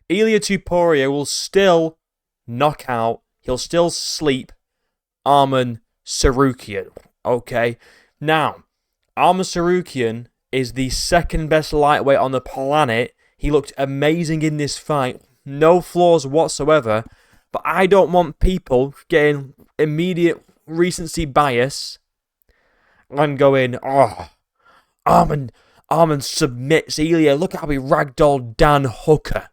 Ilia Topuria will still knock out, he'll still sleep Arman Tsarukyan. Okay? Now, Arman Tsarukyan is the second best lightweight on the planet. He looked amazing in this fight. No flaws whatsoever. But I don't want people getting immediate recency bias and going, oh, Arman submits Ilia. Look how he ragdolled Dan Hooker.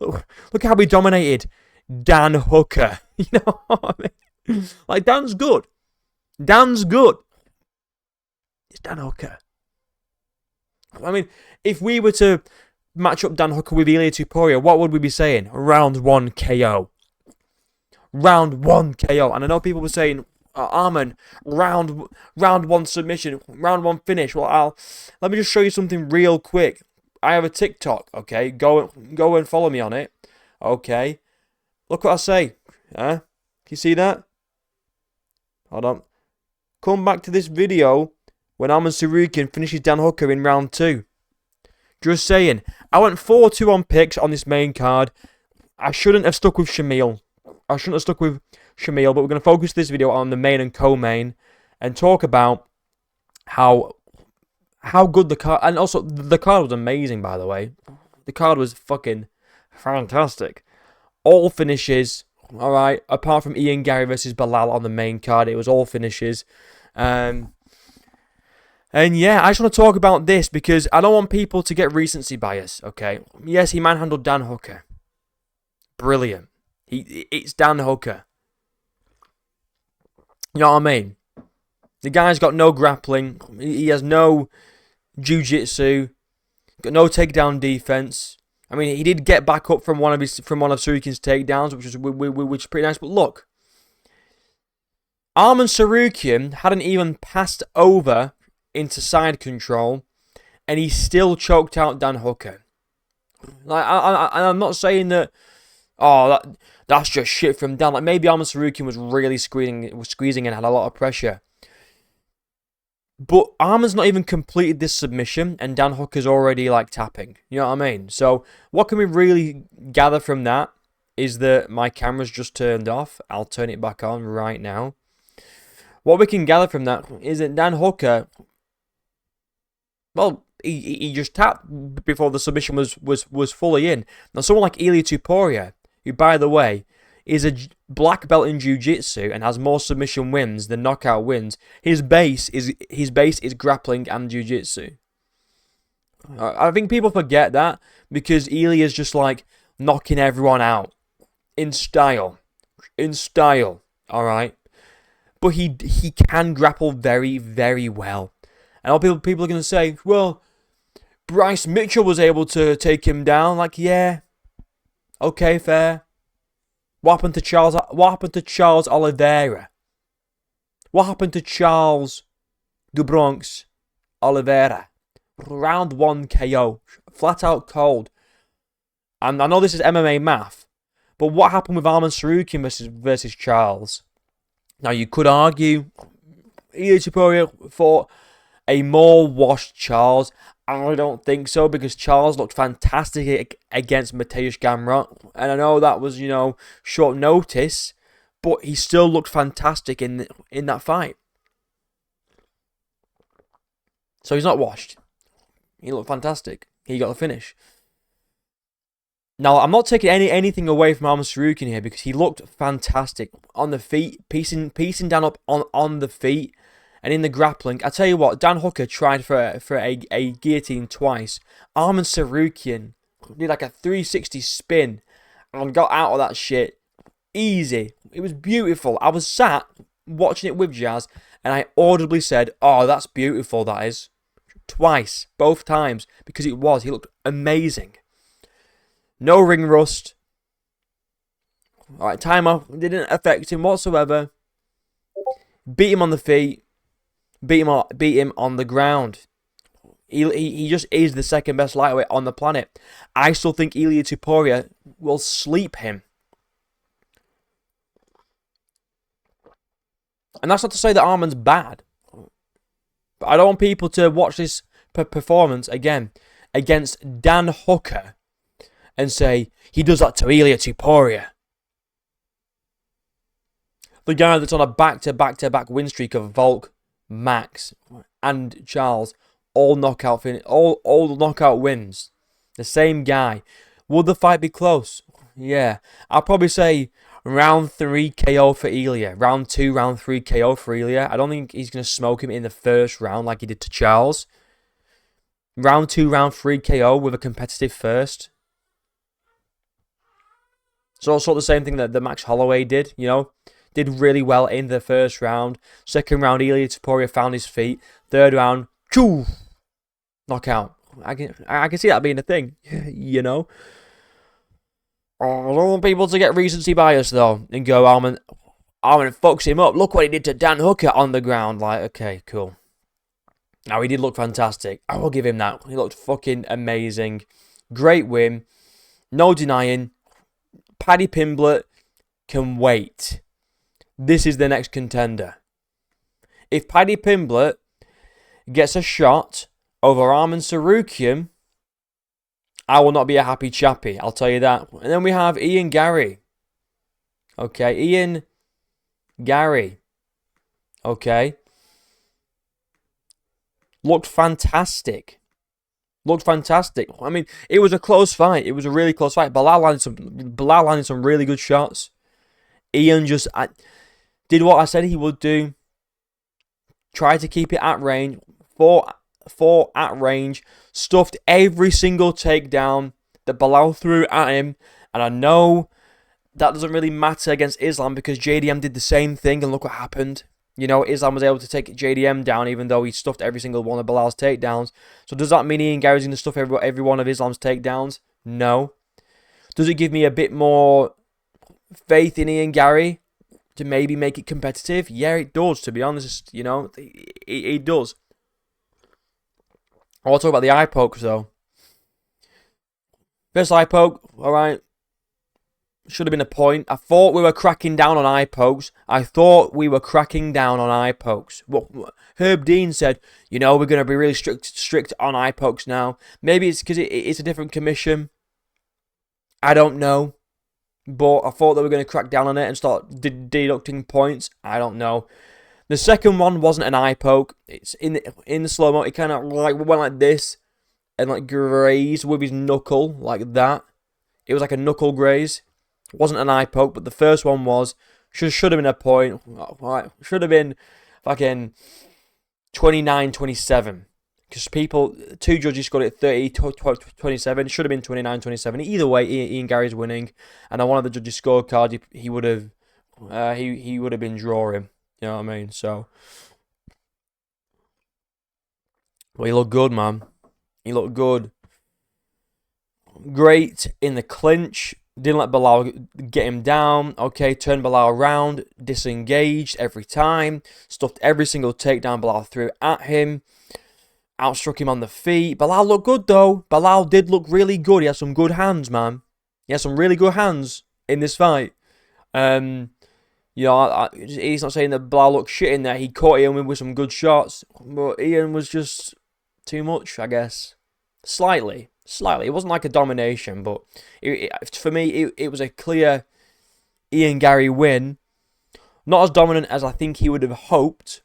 Look how he dominated Dan Hooker. You know what I mean? Like, Dan's good. Dan's good. It's Dan Hooker. I mean, if we were to match up Dan Hooker with Ilia Topuria, what would we be saying? Round 1 KO. Round 1 KO. And I know people were saying, Arman, round 1 submission, round 1 finish. Well, let me just show you something real quick. I have a TikTok, okay? Go and follow me on it, okay? Look what I say, huh? Can you see that? Hold on. Come back to this video when Arman Tsarukyan finishes Dan Hooker in round 2. Just saying. I went 4-2 on picks on this main card. I shouldn't have stuck with Shamil. But we're going to focus this video on the main and co-main and talk about how good the card... And also, the card was amazing, by the way. The card was fucking fantastic. All finishes, alright, apart from Garry versus Bilal on the main card. It was all finishes. And yeah, I just want to talk about this because I don't want people to get recency bias, okay? Yes, he manhandled Dan Hooker. Brilliant. It's Dan Hooker. You know what I mean? The guy's got no grappling. He has no jiu-jitsu. Got no takedown defense. I mean, he did get back up from one of Tsarukyan's takedowns, which is pretty nice. But look, Arman Tsarukyan hadn't even passed over into side control, and he still choked out Dan Hooker. Like, I'm not saying that. Oh, that's just shit from Dan. Like, maybe Arman Tsarukyan was really squeezing and had a lot of pressure. But Arman's not even completed this submission, and Dan Hooker's already, like, tapping. You know what I mean? So, what can we really gather from that is that my camera's just turned off. I'll turn it back on right now. What we can gather from that is that Dan Hooker, well, he just tapped before the submission was fully in. Now, someone like Ilia Topuria, who, by the way, is a black belt in jiu-jitsu and has more submission wins than knockout wins, his base is grappling and jiu-jitsu. I think people forget that because Ilia's just like knocking everyone out in style, all right. But he can grapple very, very well. And all people are going to say, well, Bryce Mitchell was able to take him down. Like, yeah, okay, fair. What happened to Charles Oliveira? What happened to Charles Du Bronx Oliveira? Round 1 KO. Flat out cold. And I know this is MMA math, but what happened with Arman Tsarukyan versus Charles? Now, you could argue Ilia Topuria fought a more washed Charles. I don't think so, because Charles looked fantastic against Mateusz Gamrot. And I know that was, short notice, but he still looked fantastic in that fight. So he's not washed. He looked fantastic. He got the finish. Now, I'm not taking anything away from Arman Tsarukyan here, because he looked fantastic on the feet, piecing down up on the feet. And in the grappling, I tell you what, Dan Hooker tried for a guillotine twice. Arman Tsarukyan did like a 360 spin and got out of that shit easy. It was beautiful. I was sat watching it with Jazz, and I audibly said, "Oh, that's beautiful, that is." Twice, both times, because it was. He looked amazing. No ring rust. All right, timer didn't affect him whatsoever. Beat him on the feet. Beat him on the ground. He just is the second best lightweight on the planet. I still think Ilia Topuria will sleep him. And that's not to say that Arman's bad. But I don't want people to watch this performance again against Dan Hooker and say he does that to Ilia Topuria. The guy that's on a back-to-back win streak of Volk, Max, and Charles, all knockout wins. The same guy. Would the fight be close? Yeah. I'll probably say round 3 KO for Ilia. Round 2, round 3 KO for Ilia. I don't think he's going to smoke him in the first round like he did to Charles. Round 2, round 3 KO with a competitive first. So sort of the same thing that Max Holloway did, you know. Did really well in the first round. Second round, Ilia Topuria found his feet. Third round, choo, knockout. I can see that being a thing, you know. I don't want people to get recency bias though and go, Arman fucks him up. Look what he did to Dan Hooker on the ground. Like, okay, cool. Now he did look fantastic. I will give him that. He looked fucking amazing. Great win. No denying. Paddy Pimblett can wait. This is the next contender. If Paddy Pimblett gets a shot over Arman Tsarukyan, I will not be a happy chappy. I'll tell you that. And then we have Garry. Okay, Garry. Okay. Looked fantastic. I mean, it was a close fight. It was a really close fight. Belal landed some really good shots. Ian just did what I said he would do. Tried to keep it at range. Fought at range. Stuffed every single takedown that Belal threw at him. And I know that doesn't really matter against Islam because JDM did the same thing and look what happened. You know, Islam was able to take JDM down even though he stuffed every single one of Belal's takedowns. So does that mean Garry's going to stuff every one of Islam's takedowns? No. Does it give me a bit more faith in Garry to maybe make it competitive? Yeah, it does, to be honest. You know, it does. I want to talk about the eye pokes, though. First eye poke, alright. Should have been a point. I thought we were cracking down on eye pokes. Herb Dean said, you know, we're going to be really strict on eye pokes now. Maybe it's because it's a different commission. I don't know. But I thought they were going to crack down on it and start deducting points. I don't know. The second one wasn't an eye poke. It's in the slow-mo. It kind of like went like this and like grazed with his knuckle like that. It was like a knuckle graze. It wasn't an eye poke, but the first one was. Should have been a point. Should have been fucking 29-27. Because two judges scored it 30-27. Should have been 29-27. Either way, Garry's winning. And on one of the judges' scorecards, he would have he would have been drawing. You know what I mean? So, well, he looked good, man. He looked good. Great in the clinch. Didn't let Belal get him down. Okay, turned Belal around. Disengaged every time. Stuffed every single takedown Belal threw at him. Outstruck him on the feet. Belal looked good, though. Belal did look really good. He had some good hands, man. He had some really good hands in this fight. You know, he's not saying that Belal looked shit in there. He caught Ian with some good shots. But Ian was just too much, I guess. Slightly. It wasn't like a domination, but for me, it was a clear Garry win. Not as dominant as I think he would have hoped.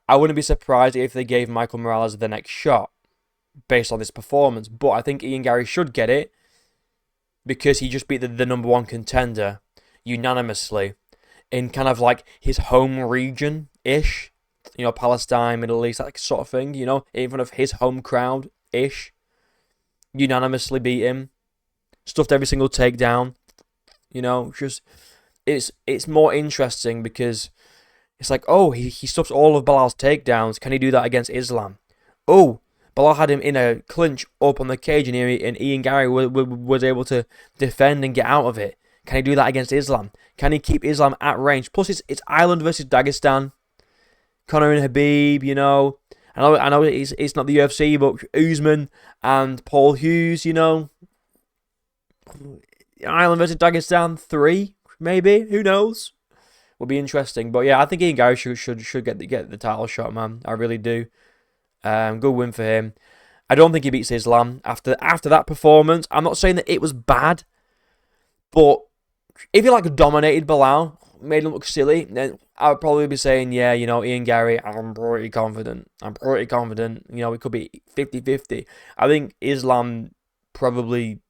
I wouldn't be surprised if they gave Michael Morales the next shot based on this performance. But I think Garry should get it because he just beat the number one contender unanimously in kind of like his home region-ish. You know, Palestine, Middle East, that sort of thing. You know, in front of his home crowd-ish. Unanimously beat him. Stuffed every single takedown. You know, just it's more interesting because it's like, oh, he stuffs all of Belal's takedowns. Can he do that against Islam? Oh, Belal had him in a clinch up on the cage and Garry was able to defend and get out of it. Can he do that against Islam? Can he keep Islam at range? Plus, it's Ireland versus Dagestan. Conor and Habib, you know. I know it's not the UFC, but Usman and Paul Hughes, you know. Ireland versus Dagestan 3, maybe. Who knows? Will be interesting. But yeah, I think Garry should get the title shot, man. I really do. Good win for him. I don't think he beats Islam after that performance. I'm not saying that it was bad, but if he like dominated Bilal, made him look silly, then I'd probably be saying, yeah, you know, Ian Garry, I'm pretty confident. You know, it could be 50-50. I think Islam probably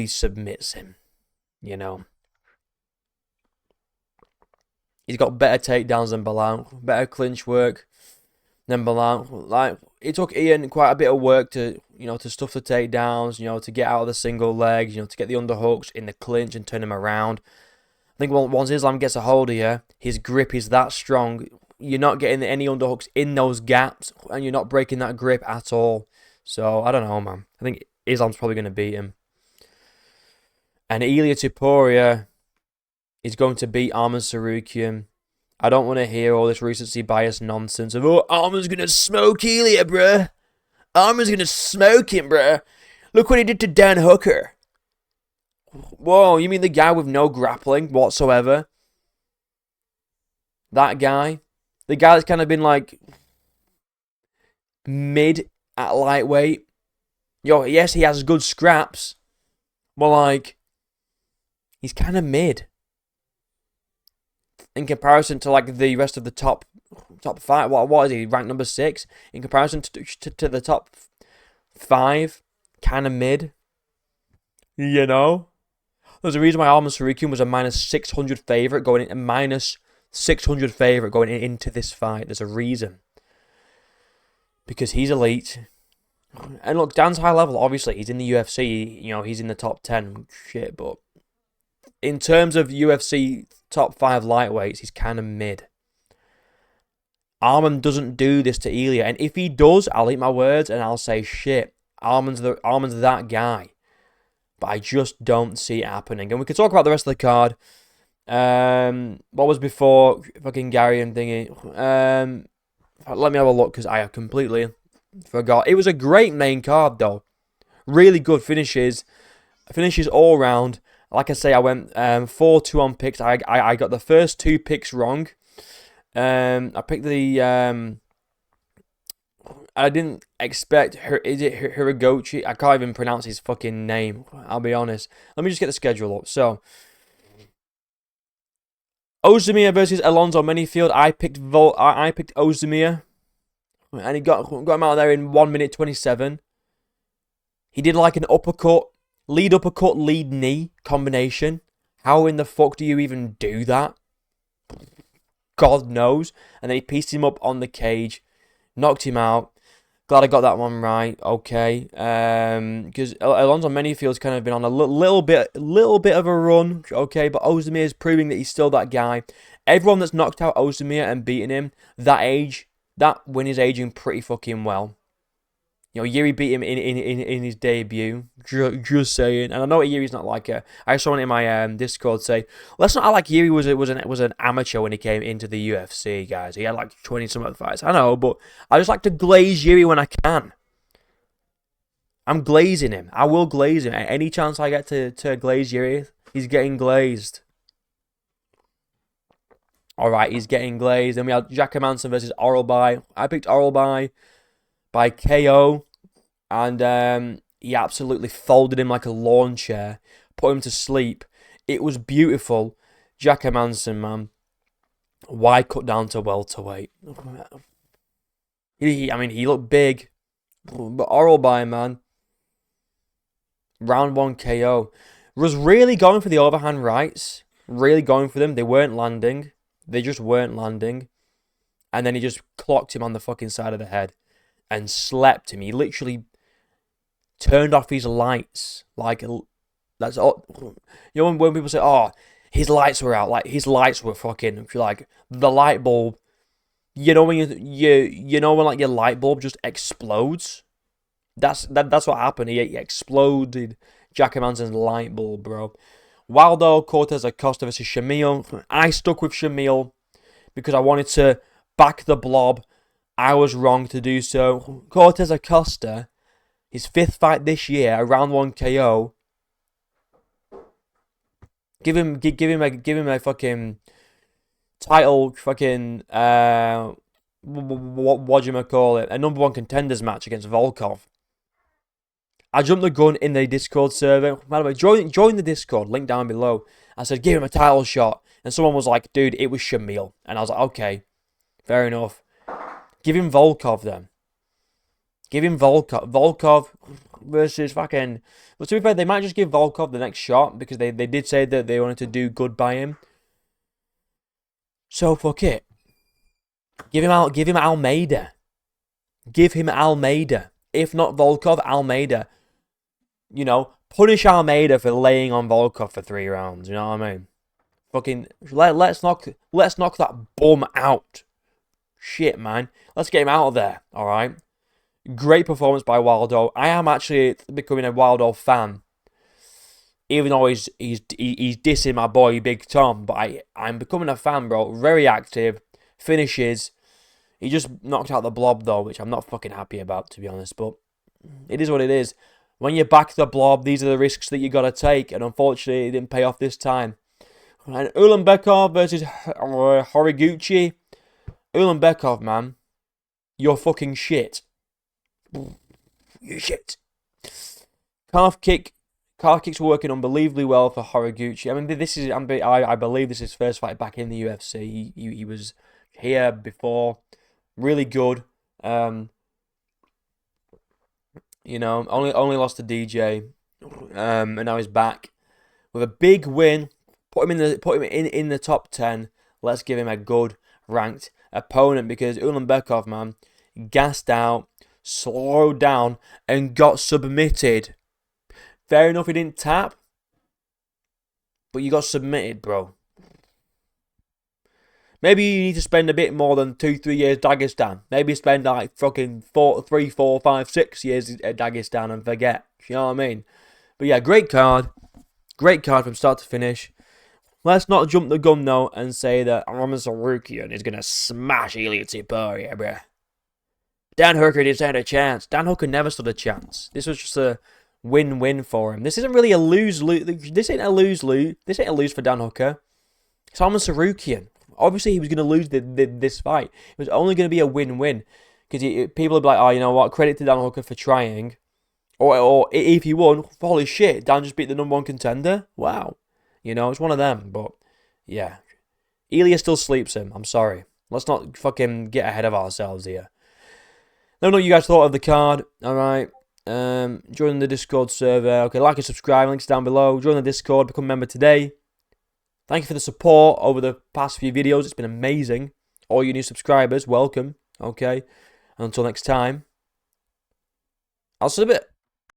submits him, you know. He's got better takedowns than Bilal, better clinch work than Bilal. Like, it took Ian quite a bit of work to, you know, to stuff the takedowns, you know, to get out of the single legs, you know, to get the underhooks in the clinch and turn him around. I think once Islam gets a hold of you, his grip is that strong. You're not getting any underhooks in those gaps, and you're not breaking that grip at all. So, I don't know, man. I think Islam's probably going to beat him. And Ilia Topuria is going to beat Arman Tsarukyan. I don't want to hear all this recency bias nonsense of, oh, Arman's going to smoke Ilia, bruh. Arman's going to smoke him, bruh. Look what he did to Dan Hooker. Whoa, you mean the guy with no grappling whatsoever? That guy? The guy that's kind of been like mid at lightweight. Yo, yes, he has good scraps. But like, he's kind of mid. In comparison to like the rest of the top five. What is he? Ranked number 6? In comparison to the top 5. Kind of mid. You know? There's a reason why Arman Tsarukyan was a -600 favourite going into -600 favourite going into this fight. There's a reason. Because he's elite. And look, Dan's high level, obviously. He's in the UFC. You know, he's in the top 10. Shit, but in terms of UFC top 5 lightweights, he's kind of mid. Arman doesn't do this to Ilia. And if he does, I'll eat my words and I'll say, shit, Arman's that guy. But I just don't see it happening. And we can talk about the rest of the card. What was before fucking Garry and thingy? Let me have a look because I have completely forgot. It was a great main card though. Really good finishes. Finishes all round. Like I say, I went 4-2 on picks. I got the first 2 picks wrong. I picked the... I didn't expect is it Hiragochi? I can't even pronounce his fucking name. I'll be honest. Let me just get the schedule up. So, Ozdemir versus Alonzo Menifield. I picked Ozdemir, and he got him out there in 1 minute 27. He did like an uppercut, lead knee combination. How in the fuck do you even do that? God knows. And then he pieced him up on the cage, knocked him out. Glad I got that one right. Okay, because Alonzo Menifield's kind of been on a little bit of a run. Okay, but Ozdemir is proving that he's still that guy. Everyone that's knocked out Ozdemir and beaten him, that win is aging pretty fucking well. You know, Yuri beat him in his debut. Just saying. And I know Yuri's not like a... I saw it in my Discord say, let's not act like Yuri was an amateur when he came into the UFC, guys. He had like 20-something fights. I know, but I just like to glaze Yuri when I can. I'm glazing him. I will glaze him. At any chance I get to glaze Yuri, he's getting glazed. Alright, he's getting glazed. Then we have Jack Hermansson versus Oralby. I picked Oralby by KO, and he absolutely folded him like a lawn chair, put him to sleep. It was beautiful. Jack Hermansson, man, why cut down to welterweight? He looked big, but Oralby, man, round 1 KO, was really going for the overhand rights, really going for them. They weren't landing. They just weren't landing. And then he just clocked him on the fucking side of the head and slept him. He literally turned off his lights. Like, that's all. You know, when people say, oh, his lights were out. Like, his lights were fucking, like, the light bulb. You know when you know when like your light bulb just explodes? That's what happened. He exploded Jack Hermansson's light bulb, bro. Waldo Cortez Acosta versus Shamil. I stuck with Shamil because I wanted to back the blob. I was wrong to do so. Cortez Acosta, his 5th fight this year, a round 1 KO. Give him a fucking title, fucking what do you call it? A number one contenders match against Volkov. I jumped the gun in the Discord server. By the way, join the Discord, link down below. I said, give him a title shot. And someone was like, dude, it was Shamil. And I was like, okay, fair enough. Give him Volkov then. Give him Volkov. Volkov versus fucking... But to be fair, they might just give Volkov the next shot because they did say that they wanted to do good by him. So, fuck it. Give him Almeida. Give him Almeida. If not Volkov, Almeida. You know, punish Almeida for laying on Volkov for 3 rounds. You know what I mean? Fucking let's knock that bum out. Shit, man. Let's get him out of there. All right. Great performance by Waldo. I am actually becoming a Waldo fan, even though he's dissing my boy Big Tom. But I'm becoming a fan, bro. Very active, finishes. He just knocked out the Blob though, which I'm not fucking happy about, to be honest. But it is what it is. When you back the Blob, these are the risks that you gotta take, and unfortunately, it didn't pay off this time. And Ulanbekov versus Horiguchi. Ulanbekov, man, you're fucking shit. You shit. Calf kicks working unbelievably well for Horiguchi. I mean, I believe this is his first fight back in the UFC. He was here before, really good. You know, only lost to DJ, and now he's back with a big win. Put him in the top 10. Let's give him a good ranked opponent because Ulanbekov, man, gassed out, slowed down, and got submitted. Fair enough, he didn't tap, but you got submitted, bro. Maybe you need to spend a bit more than 2-3 years Dagestan. Maybe spend like fucking 3, 4, 5, 6 years at Dagestan and forget. You know what I mean? But yeah, great card. Great card from start to finish. Let's not jump the gun though and say that Arman Tsarukyan is going to smash Ilia Topuria, bruh. Dan Hooker didn't stand a chance. Dan Hooker never stood a chance. This was just a win-win for him. This isn't really a lose-lose. This ain't a lose-lose. This ain't a lose for Dan Hooker. It's Arman Tsarukyan. Obviously, he was going to lose this fight. It was only going to be a win-win. Because people would be like, oh, you know what? Credit to Dan Hooker for trying. Or if he won, holy shit, Dan just beat the number one contender? Wow. You know, it's one of them. But, yeah. Ilia still sleeps him. I'm sorry. Let's not fucking get ahead of ourselves here. Let me know what you guys thought of the card. Alright. Join the Discord server. Okay, like and subscribe. Links down below. Join the Discord. Become a member today. Thank you for the support over the past few videos. It's been amazing. All you new subscribers, welcome. Okay. And until next time, I'll see you in a bit.